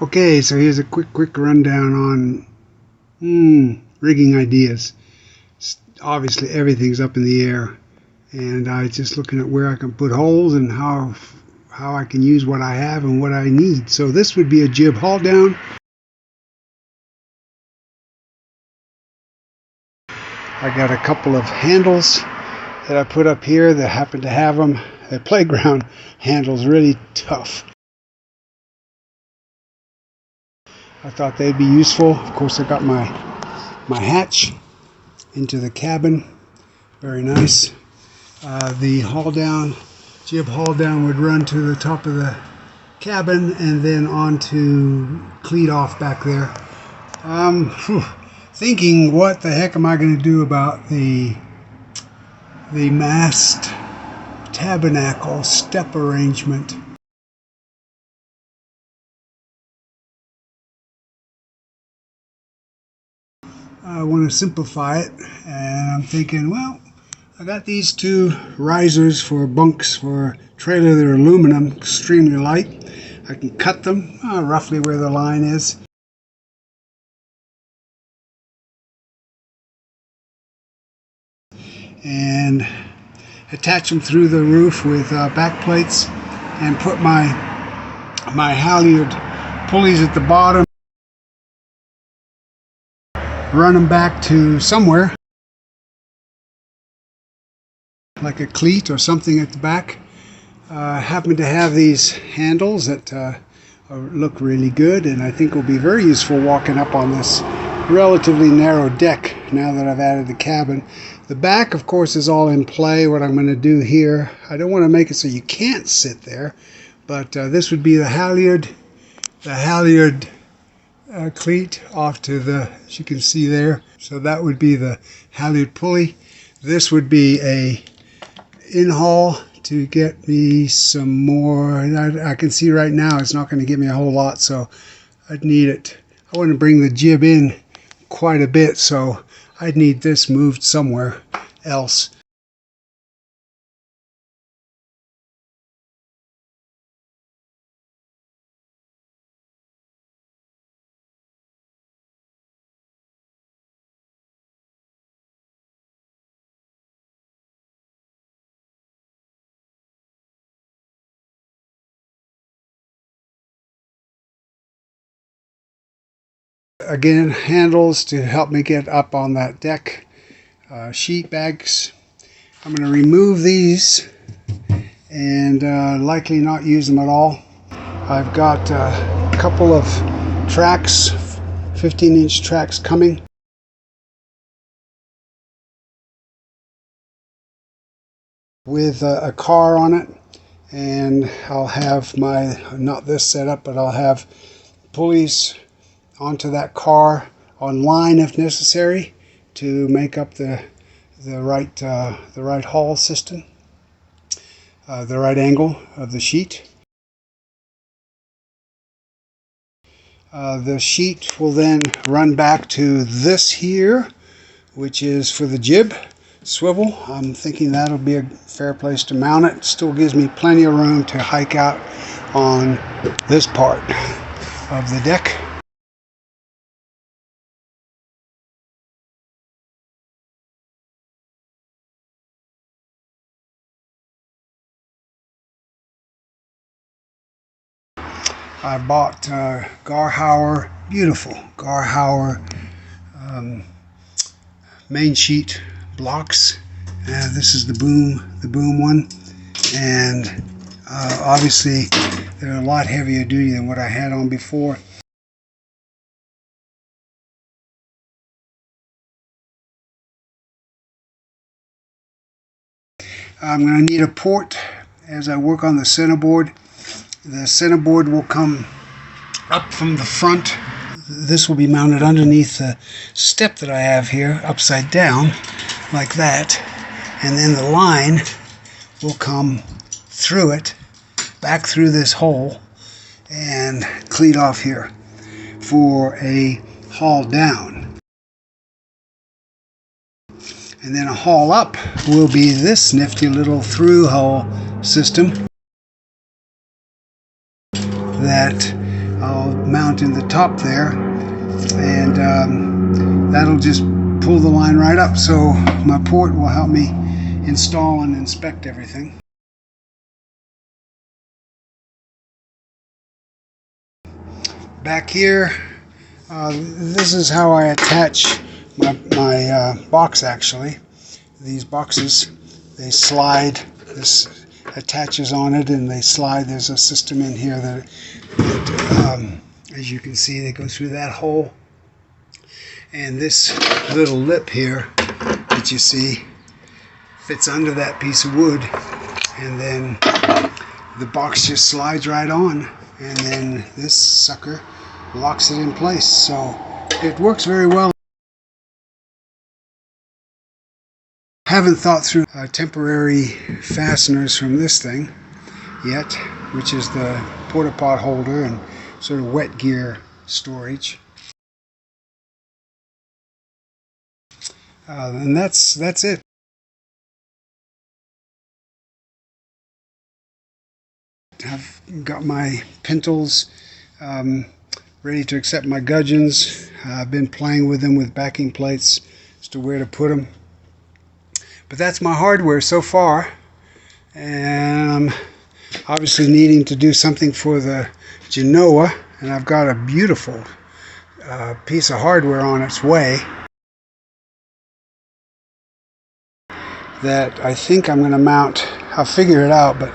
Okay, so here's a quick rundown on rigging ideas. Obviously everything's up in the air, and I just looking at where I can put holes and how I can use what I have and what I need. So this would be a jib haul down. I got a couple of handles that I put up here that happen to have them. The playground handles really tough. I thought they'd be useful. Of course, I got my hatch into the cabin. Very nice. The jib haul down would run to the top of the cabin and then on to cleat off back there. Thinking, what the heck am I going to do about the mast tabernacle step arrangement? I want to simplify it, and I'm thinking, well, I got these two risers for bunks for a trailer that are aluminum, extremely light. I can cut them roughly where the line is. And attach them through the roof with back plates, and put my halyard pulleys at the bottom. Run them back to somewhere, like a cleat or something at the back. Happen to have these handles that look really good, and I think will be very useful walking up on this relatively narrow deck now that I've added the cabin. The back, of course, is all in play. What I'm going to do here, I don't want to make it so you can't sit there, but this would be the halyard cleat off to the, as you can see there. So that would be the halyard pulley. This would be a in-haul to get me some more. I can see right now it's not going to give me a whole lot, so I'd need it. I want to bring the jib in quite a bit, so I'd need this moved somewhere else. Again, handles to help me get up on that deck. Sheet bags. I'm going to remove these and likely not use them at all. I've got a couple of tracks, 15-inch tracks coming. With a car on it, and I'll have not this setup, but I'll have pulleys onto that car on line if necessary to make up the right haul system, the right angle of the sheet. The sheet will then run back to this here, which is for the jib swivel. I'm thinking that'll be a fair place to mount it. Still gives me plenty of room to hike out on this part of the deck. I bought Garhauer, beautiful Garhauer main sheet blocks. This is the boom one, and obviously they're a lot heavier duty than what I had on before. I'm going to need a port as I work on the centerboard. The centerboard will come up from the front. This will be mounted underneath the step that I have here, upside down, like that. And then the line will come through it, back through this hole, and cleat off here for a haul down. And then a haul up will be this nifty little through hole system that I'll mount in the top there, and that'll just pull the line right up, so my port will help me install and inspect everything. Back here, this is how I attach my box. Actually, these boxes, they slide. This attaches on it, and they slide. There's a system in here that as you can see, they go through that hole, and this little lip here that you see fits under that piece of wood, and then the box just slides right on, and then this sucker locks it in place. So it works very well. Haven't thought through temporary fasteners from this thing yet, which is the porta pot holder and sort of wet gear storage. And that's it. I've got my pintles ready to accept my gudgeons. I've been playing with them with backing plates as to where to put them. But that's my hardware so far, and I'm obviously needing to do something for the Genoa, and I've got a beautiful piece of hardware on its way that I think I'm going to mount. I'll figure it out, but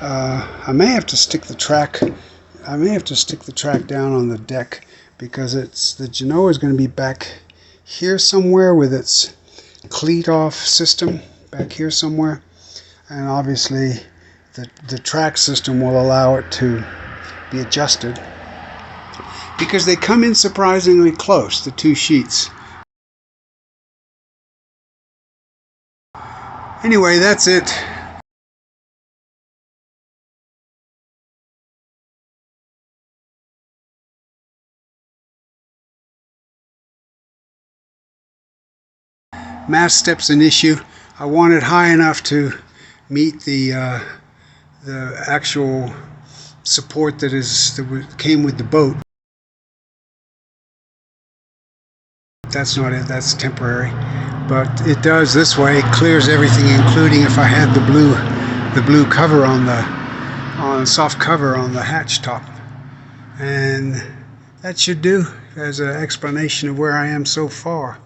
I may have to stick the track. I may have to stick the track down on the deck, because the Genoa is going to be back here somewhere with its cleat off system back here somewhere, and obviously the track system will allow it to be adjusted, because they come in surprisingly close, the two sheets. Anyway, that's it. Mast step's an issue. I want it high enough to meet the actual support that came with the boat. That's not it. That's temporary. But it does this way. It clears everything, including if I had the blue cover on the soft cover on the hatch top. And that should do as an explanation of where I am so far.